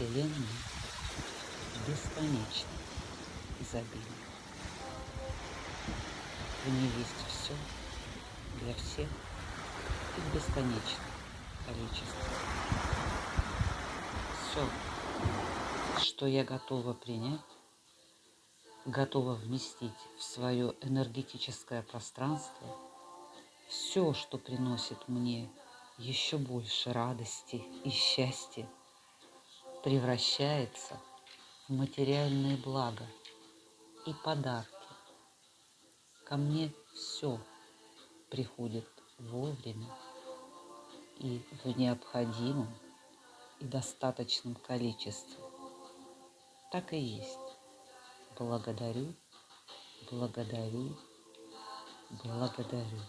Вселенной бесконечно изобильна. В ней есть все для всех и в бесконечном количестве. Все, что я готова принять, готова вместить в свое энергетическое пространство, все, что приносит мне еще больше радости и счастья, превращается в материальные блага и подарки. Ко мне все приходит вовремя и в необходимом и достаточном количестве. Так и есть. Благодарю, благодарю, благодарю.